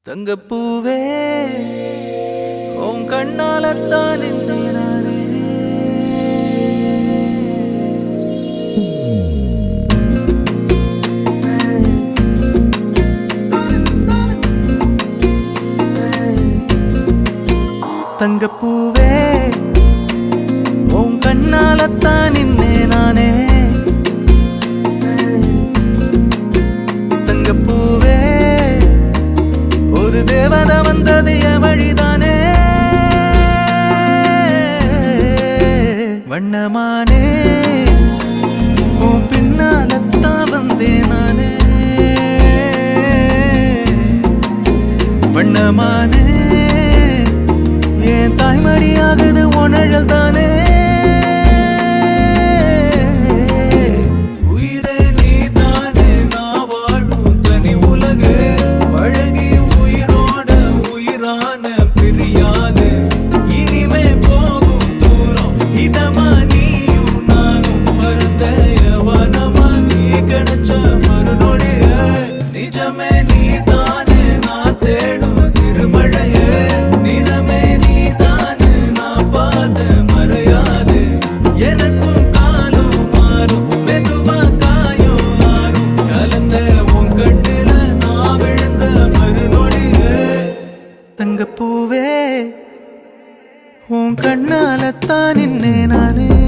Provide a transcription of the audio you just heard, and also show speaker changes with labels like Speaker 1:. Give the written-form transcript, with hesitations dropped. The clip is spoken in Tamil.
Speaker 1: தங்கப்பூவே உன் கண்ணாலத்தான் நானே தங்கப்பூவே உன் கண்ணாலத்தான் நானே தங்கப்பூவே ஒரு தேவதை வந்தது என் வழிதானே வண்ணமானே உன் பின்னாலத்தான் வந்தேன் நானே வண்ணமானே என் தாய்மடியாகுது உணழல் தானே தங்கப்பூவே உன் கண்ணாலத்தான் நானே